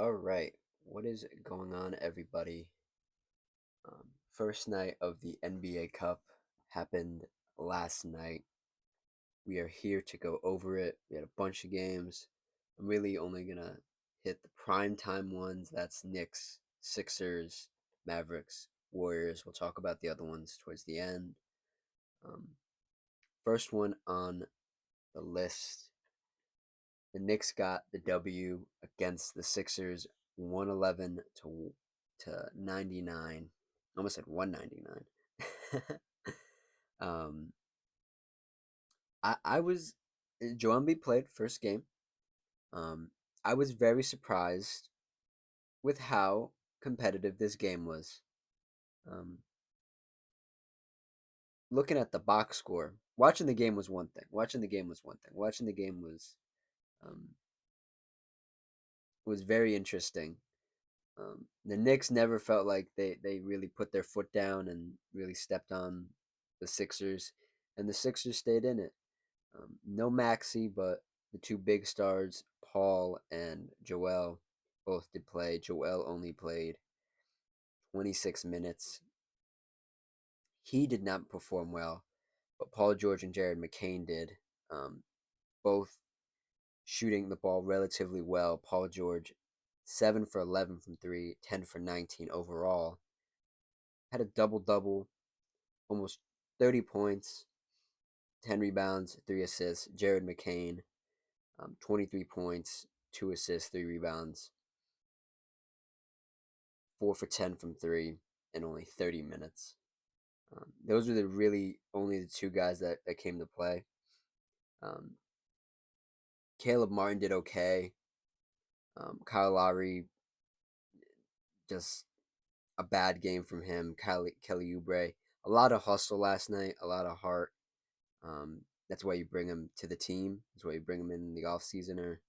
All right, what is going on, everybody? First night of the NBA Cup happened last night. We are here to go over it. We had a bunch of games. I'm really only gonna hit the prime time ones. That's Knicks, Sixers, Mavericks, Warriors. We'll talk about the other ones towards the end. Um, First one on the list. The Knicks got the W against the Sixers, 111 to 99. Almost said 199. um, I was Joel Embiid played first game. Um, I was very surprised with how competitive this game was. Um, Looking at the box score, watching the game was one thing. Watching the game was one thing. Watching the game um, was very interesting. The Knicks never felt like they really put their foot down and really stepped on the Sixers, and the Sixers stayed in it. No Maxi, but the two big stars, Paul and Joel, both did play. Joel only played 26 minutes. He did not perform well, but Paul George and Jared McCain did. Both shooting the ball relatively well. Paul George, 7 for 11 from three, 10 for 19 overall. Had a double double, almost 30 points, 10 rebounds, 3 assists. Jared McCain, 23 points, 2 assists, 3 rebounds, 4 for 10 from 3, in only 30 minutes. Those were the really only the two guys that came to play. Um, Caleb Martin did okay. Kyle Lowry, just a bad game from him. Kelly Oubre, a lot of hustle last night, a lot of heart. That's why you bring him to the team. That's why you bring him in the off season. Or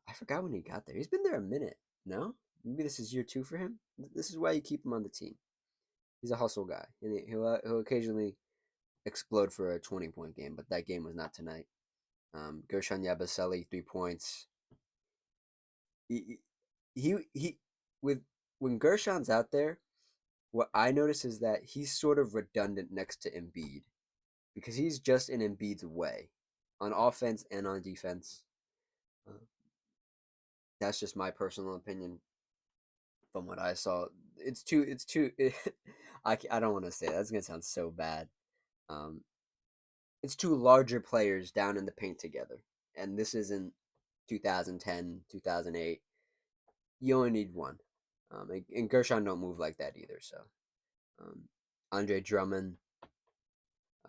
I forgot when he got there. He's been there a minute. No, maybe this is year two for him. This is why you keep him on the team. He's a hustle guy, and he'll occasionally explode for a 20-point game, but that game was not tonight. Gershon Yabusele, 3 points. He, he with when Gershon's out there, what I notice is that he's sort of redundant next to Embiid because he's just in Embiid's way on offense and on defense. Uh, that's just my personal opinion from what I saw. I don't want to say that. That's gonna sound so bad. Um, it's two larger players down in the paint together, and this isn't 2010, 2008. You only need one, and Gershon don't move like that either. So, um, Andre Drummond,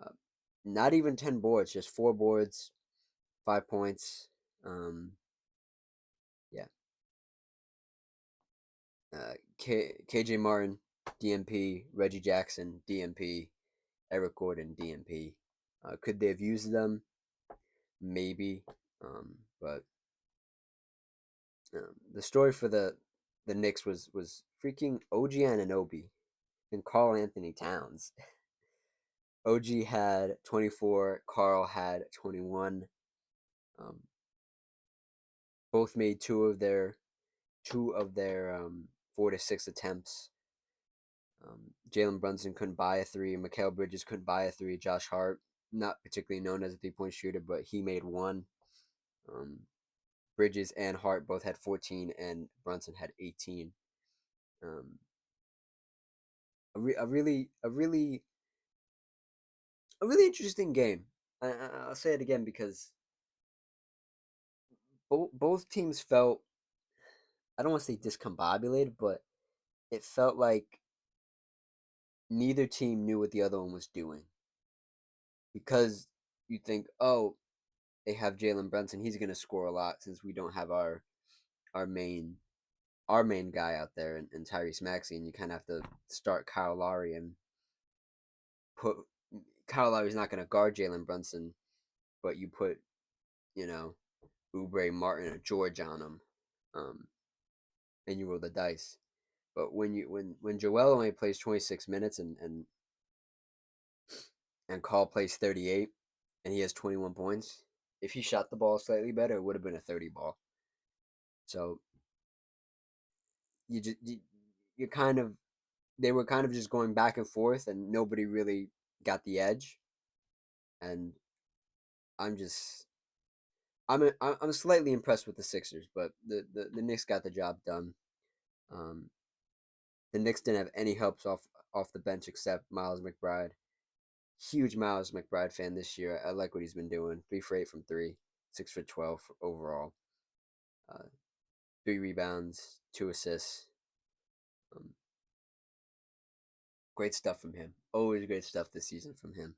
uh, not even 10 boards, just 4 boards, 5 points. Um, yeah, KJ Martin, DMP, Reggie Jackson, DMP, Eric Gordon, DMP. Could they have used them? Maybe. But the story for the Knicks was freaking OG Anunoby and Carl Anthony Towns. OG had 24, Carl had 21. Um, both made two of their 4 to 6 attempts. Jalen Brunson couldn't buy a three. Mikal Bridges couldn't buy a three. Josh Hart, not particularly known as a 3-point shooter, but he made one. Um, Bridges and Hart both had 14, and Brunson had 18. Um, a really interesting game. I'll say it again because both teams felt, I don't want to say discombobulated, but it felt like neither team knew what the other one was doing because you think, oh, they have Jalen Brunson, he's gonna score a lot since we don't have our main our main guy out there and Tyrese Maxey, and you kind of have to start Kyle Lowry and put Kyle Lowry's not gonna guard Jalen Brunson, but you put you know Oubre, Martin, or George on him, um, and you roll the dice. But when Joel only plays 26 minutes and Call plays 38 and he has 21 points, if he shot the ball slightly better, it would have been a 30 ball. So you just you kind of they were kind of just going back and forth, and nobody really got the edge. And I'm just I'm slightly impressed with the Sixers, but the Knicks got the job done. Um, the Knicks didn't have any helps off the bench except Miles McBride. Huge Miles McBride fan this year. I like what he's been doing. 3 for 8 from three, 6 for 12 overall. Uh, 3 rebounds, 2 assists. Um, great stuff from him. Always great stuff this season from him.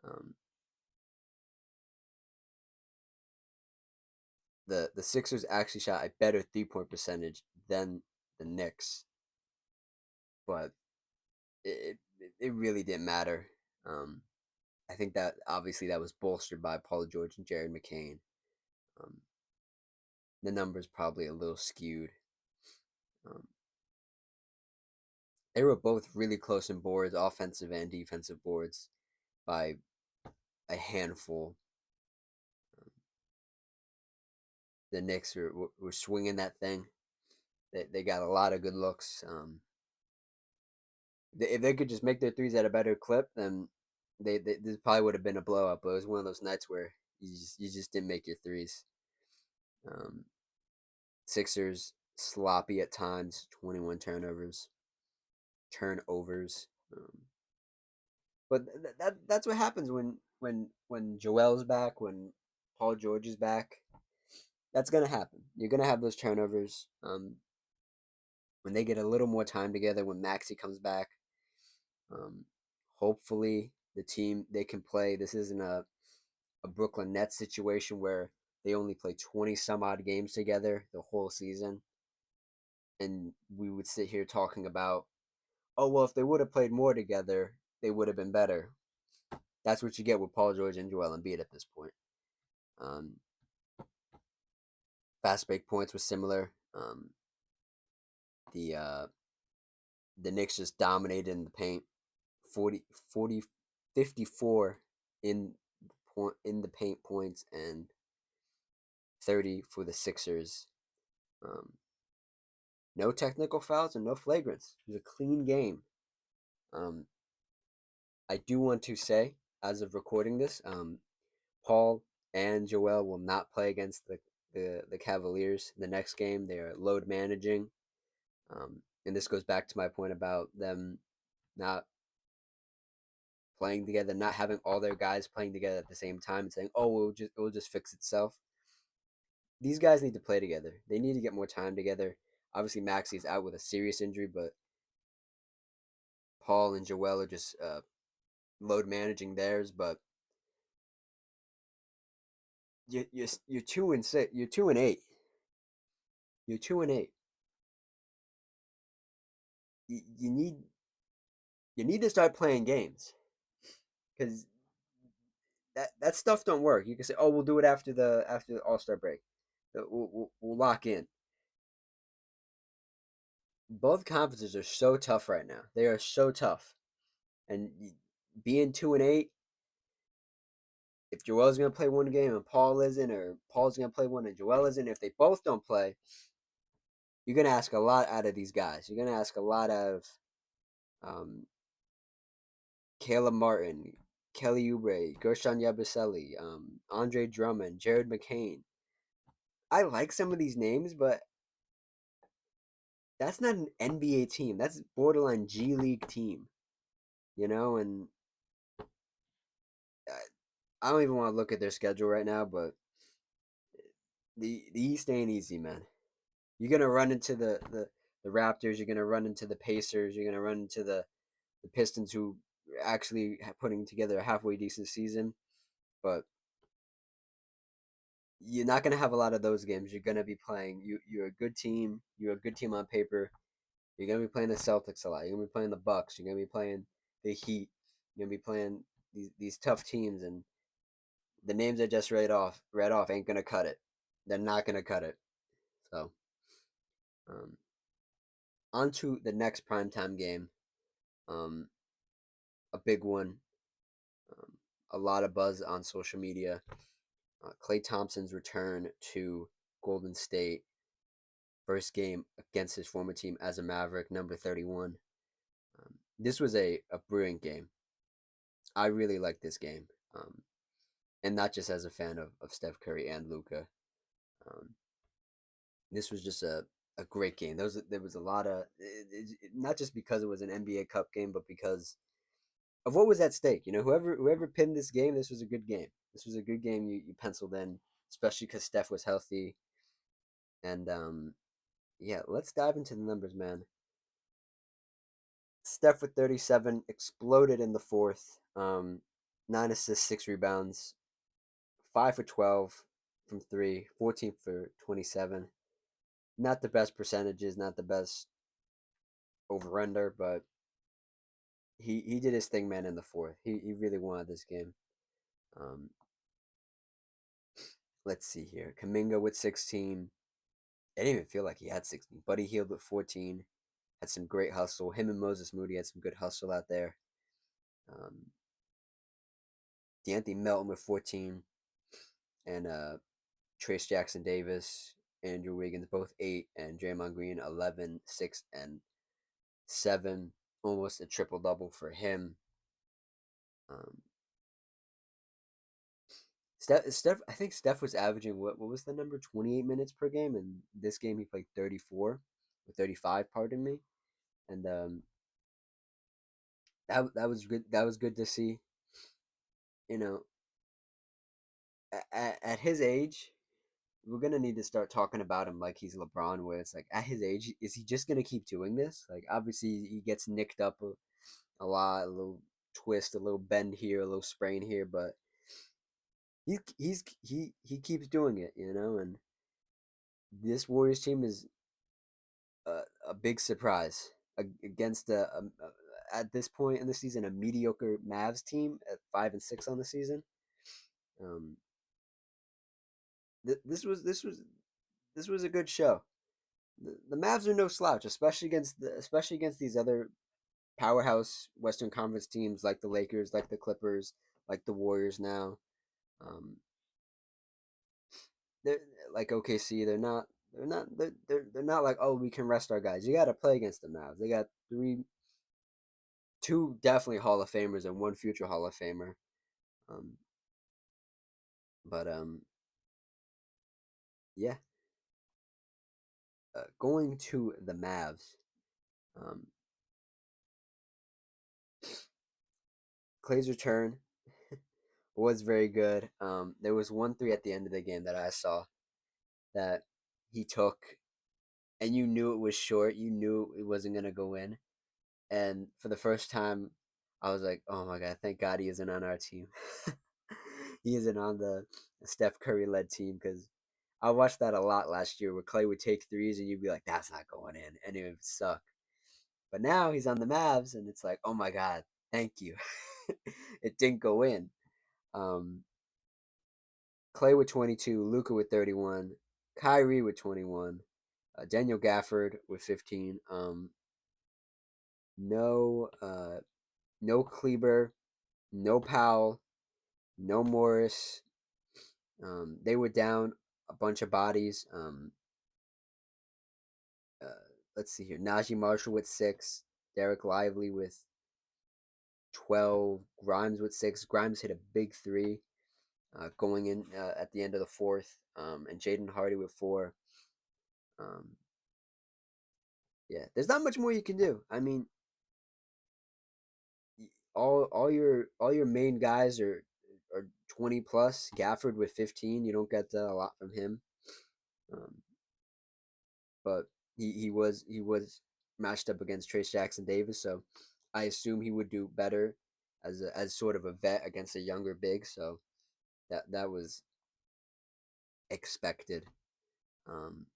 Um, the Sixers actually shot a better 3 point percentage than the Knicks, but it really didn't matter. Um, I think that obviously that was bolstered by Paul George and Jared McCain. Um, the numbers probably a little skewed. Um, they were both really close in boards, offensive and defensive boards, by a handful. Um, the Knicks were swinging that thing. They got a lot of good looks. If they could just make their threes at a better clip, then this probably would have been a blowout. But it was one of those nights where you just didn't make your threes. Um, Sixers sloppy at times, 21 turnovers. But that's what happens when Joel's back, when Paul George is back. That's gonna happen. You're gonna have those turnovers. When they get a little more time together, when Maxi comes back, um, hopefully the team they can play. This isn't a Brooklyn Nets situation where they only play 20 some odd games together the whole season, and we would sit here talking about, oh well, if they would have played more together, they would have been better. That's what you get with Paul George and Joel Embiid at this point. Um, fast break points was similar. The uh, the Knicks just dominated in the paint, 40, 54 in in the paint points, and 30 for the Sixers. Um, no technical fouls and no flagrants. It was a clean game. Um, I do want to say, as of recording this, Paul and Joel will not play against the Cavaliers the next game. They are load managing. And this goes back to my point about them not playing together, not having all their guys playing together at the same time and saying, "Oh, it will just fix itself." These guys need to play together. They need to get more time together. Obviously, Maxi is out with a serious injury, but Paul and Joel are just load managing theirs. But you're 2-6. You're 2-8. You're 2-8. You need to start playing games because that stuff don't work. You can say, "Oh, we'll do it after the All Star break. We'll lock in." Both conferences are so tough right now. They are so tough, and being 2-8, if Joel's gonna play one game and Paul isn't, or Paul's gonna play one and Joel isn't, if they both don't play, you're gonna ask a lot out of these guys. You're gonna ask a lot out of um, Caleb Martin, Kelly Oubre, Gershon Yabusele, Andre Drummond, Jared McCain. I like some of these names, but that's not an NBA team. That's borderline G League team, and I don't even want to look at their schedule right now, but the East ain't easy, man. You're gonna run into the Raptors. You're gonna run into the Pacers. You're gonna run into the Pistons, who are actually putting together a halfway decent season, but you're not gonna have a lot of those games. You're gonna be playing. You're a good team. You're a good team on paper. You're gonna be playing the Celtics a lot. You're gonna be playing the Bucks. You're gonna be playing the Heat. You're gonna be playing these tough teams, and the names I just read off ain't gonna cut it. They're not gonna cut it. So, um, on to the next primetime game. Um, a big one. Um, a lot of buzz on social media. Klay Thompson's return to Golden State. first game against his former team as a Maverick, number 31. This was a brilliant game. I really like this game, and not just as a fan of Steph Curry and Luka. Um, this was just a great game. There was a lot of not just because it was an NBA Cup game, but because of what was at stake. You know, whoever pinned this game, this was a good game. This was a good game you penciled in, especially because Steph was healthy. And yeah, let's dive into the numbers, man. Steph with 37 exploded in the fourth. 9 assists, 6 rebounds, 5 for 12 from three, 14 for 27. Not the best percentages, not the best over under, but he did his thing, man, in the fourth. He really wanted this game. Um, let's see here. Kaminga with 16. I didn't even feel like he had 16. Buddy Hield with 14. Had some great hustle. Him and Moses Moody had some good hustle out there. Um, D'Anthony Melton with 14. And Trace Jackson Davis, Andrew Wiggins, both 8. And Draymond Green, 11, 6, and 7. Almost a triple double for him. Um, I think Steph was averaging what was the number? 28 minutes per game, and this game he played 34 or 35, pardon me. And that was good. That was good to see. You know, at his age, we're gonna need to start talking about him like he's LeBron, where it's like at his age, is he just gonna keep doing this? Like obviously he gets nicked up a lot, a little twist, a little bend here, a little sprain here, but he keeps doing it, you know. And this Warriors team is a big surprise against at this point in the season a mediocre Mavs team at 5-6 on the season. Um, this was a good show. The Mavs are no slouch, especially against these other powerhouse Western Conference teams like the Lakers, like the Clippers, like the Warriors now. Um, they're like OKC. They're not like, oh, we can rest our guys. You got to play against the Mavs. They got two definitely Hall of Famers and one future Hall of Famer. Um, but yeah, going to the Mavs. Um, Clay's return was very good. There was one three at the end of the game that I saw that he took, and you knew it was short. You knew it wasn't gonna go in. And for the first time, I was like, "Oh my god! Thank God he isn't on our team. He isn't on the Steph Curry led team." Because I watched that a lot last year, where Clay would take threes, and you'd be like, "That's not going in," and it would suck. But now he's on the Mavs, and it's like, "Oh my god! Thank you." It didn't go in. Um, Clay with 22, Luka with 31, Kyrie with 21, Daniel Gafford with 15. No, no Kleber, no Powell, no Morris. They were down a bunch of bodies. Uh, let's see here. Najee Marshall with 6, Derek Lively with 12, Grimes with 6. Grimes hit a big three going in at the end of the fourth, and Jaden Hardy with 4. Um, yeah, there's not much more you can do. I mean, all your main guys are 20 plus. Gafford with 15. You don't get that a lot from him. Um, but he was matched up against Trace Jackson Davis, so I assume he would do better as sort of a vet against a younger big. So that was expected. Um,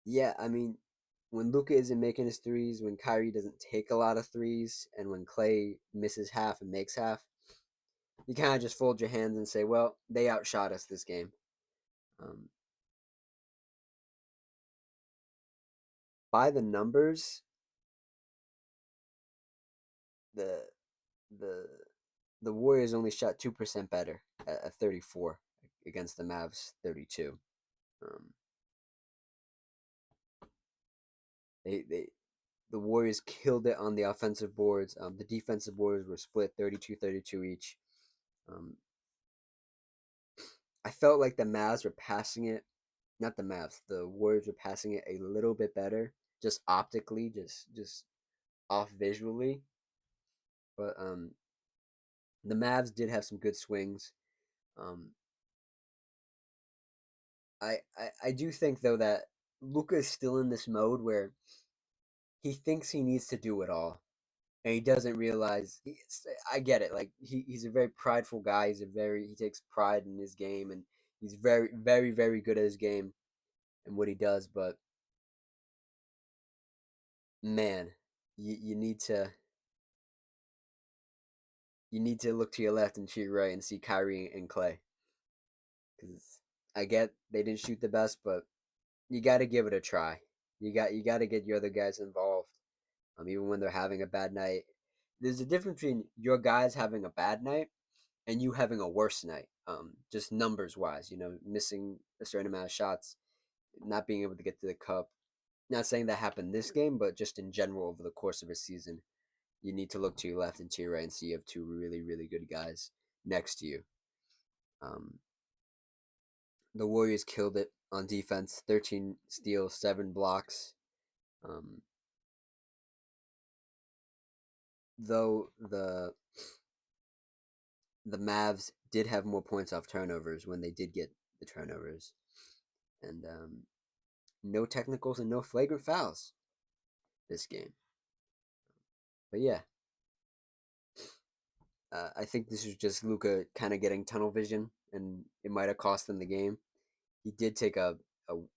yeah, I mean, when Luka isn't making his threes, when Kyrie doesn't take a lot of threes, and when Clay misses half and makes half, you kind of just fold your hands and say, "Well, they outshot us this game." Um, by the numbers, the the the Warriors only shot 2% better at 34 against the Mavs 32. Um, they the Warriors killed it on the offensive boards. The defensive boards were split 32-32 each. Um, I felt like the Mavs were passing it, not the Mavs, the Warriors were passing it a little bit better, just optically, just off visually. But the Mavs did have some good swings. Um, I do think though that Luka is still in this mode where he thinks he needs to do it all, and he doesn't realize. I get it. Like he's a very prideful guy. He takes pride in his game, and he's very very very good at his game and what he does. But man, you need to look to your left and to your right and see Kyrie and Clay. Because I get they didn't shoot the best, but you got to give it a try. You got to get your other guys involved. Even when they're having a bad night. There's a difference between your guys having a bad night and you having a worse night. Just numbers wise, missing a certain amount of shots, not being able to get to the cup. Not saying that happened this game, but just in general over the course of a season, you need to look to your left and to your right and see you have two really, really good guys next to you. Um, the Warriors killed it on defense, 13 steals, 7 blocks. Um, though the Mavs did have more points off turnovers when they did get the turnovers, and no technicals and no flagrant fouls this game. But yeah, I think this was just Luka kind of getting tunnel vision, and it might have cost them the game. He did take a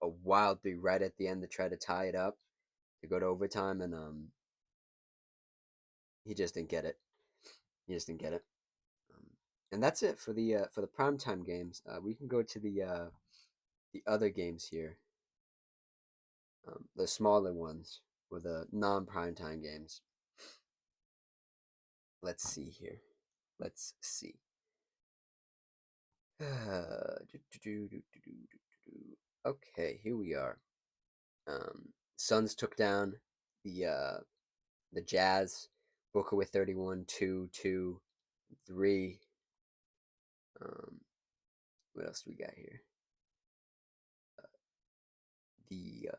wild three right at the end to try to tie it up to go to overtime, and he just didn't get it. He just didn't get it. Um, and that's it for the primetime games. We can go to the other games here, the smaller ones, or the non-primetime games. Let's see here. Let's see. Okay, here we are. Suns took down the Jazz. Booker with 31, 2, 2, 3. Um, what else do we got here? The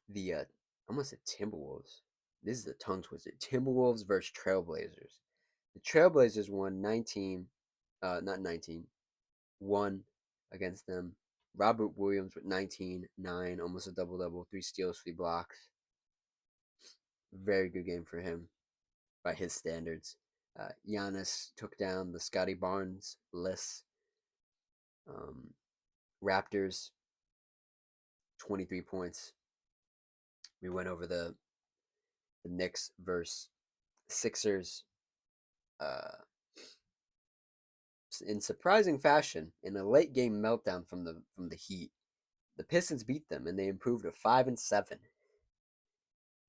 the I almost said Timberwolves. This is a tongue twister. Timberwolves versus Trailblazers. The Trailblazers won 19, not 19, won against them. Robert Williams with 19, 9, almost a double double, 3 steals, 3 blocks. Very good game for him by his standards. Giannis took down the Scotty Barnes list. Um, Raptors, 23 points. We went over the Knicks versus Sixers uh, in surprising fashion in a late game meltdown from the Heat. The Pistons beat them and they improved to 5-7.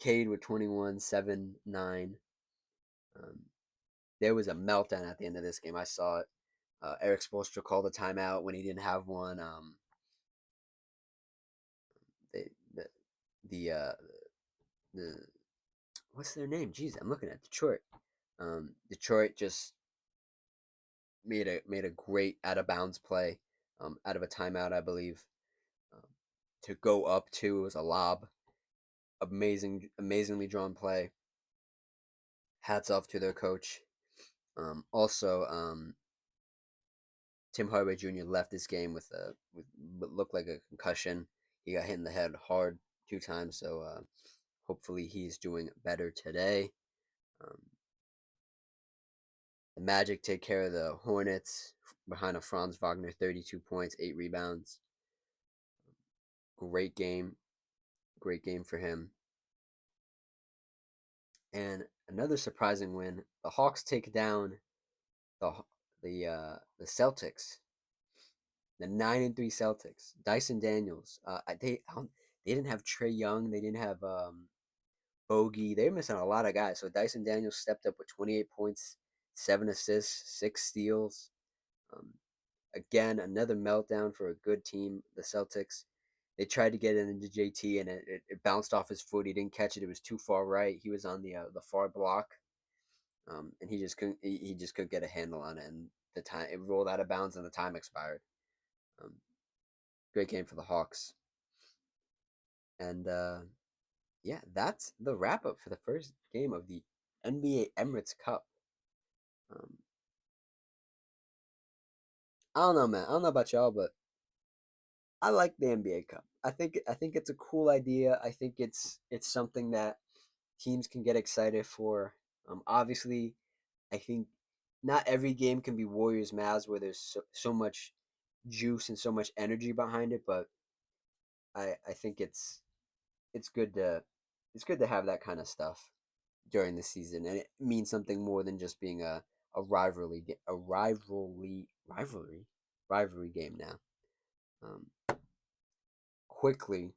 Cade with 21, 7, 9. Um, there was a meltdown at the end of this game. I saw it. Eric Spoelstra called a timeout when he didn't have one. They, the the what's their name? Jeez, I'm looking at Detroit. Detroit just made a great out of bounds play, out of a timeout, I believe, um, to go up to. It was a lob. Amazingly drawn play. Hats off to their coach. Also, Tim Hardaway Jr. left this game with what looked like a concussion. He got hit in the head hard 2 times, so hopefully he's doing better today. Um, the Magic take care of the Hornets behind a Franz Wagner, 32 points, 8 rebounds. Great game. Great game for him. And another surprising win. The Hawks take down the the Celtics. The 9-3 Celtics. Dyson Daniels. They didn't have Trae Young. They didn't have Bogey. They're missing a lot of guys. So Dyson Daniels stepped up with 28 points, 7 assists, 6 steals. Um, again, another meltdown for a good team, the Celtics. They tried to get it into JT, and it bounced off his foot. He didn't catch it. It was too far right. He was on the far block, and he just couldn't get a handle on it. And the time it rolled out of bounds, and the time expired. Um, Great game for the Hawks. And yeah, that's the wrap up for the first game of the NBA Emirates Cup. Um, I don't know, man. I don't know about y'all, but I like the NBA Cup. I think it's a cool idea. I think it's something that teams can get excited for. Obviously, I think not every game can be Warriors Mavs where there's so much juice and so much energy behind it, but I think it's good to it's good to have that kind of stuff during the season, and it means something more than just being a rivalry game now. Um, Quickly,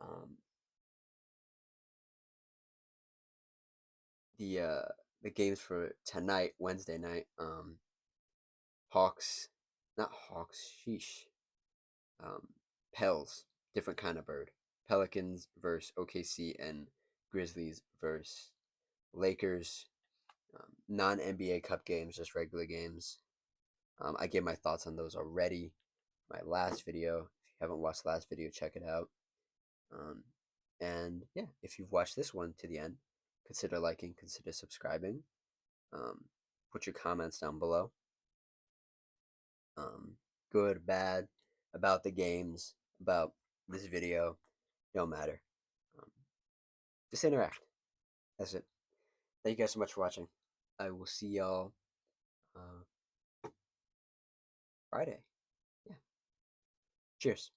um, the uh, the games for tonight, Wednesday night. Hawks, not Hawks. Sheesh. Um, Pels, different kind of bird. Pelicans versus OKC and Grizzlies versus Lakers. Non NBA Cup games, just regular games. I gave my thoughts on those already. My last video. If you haven't watched the last video, check it out. Um, and yeah, if you've watched this one to the end, consider liking, consider subscribing. Um, put your comments down below. Good, bad, about the games, about this video, no matter. Um, just interact. That's it. Thank you guys so much for watching. I will see y'all uh, Friday. Yeah. Cheers.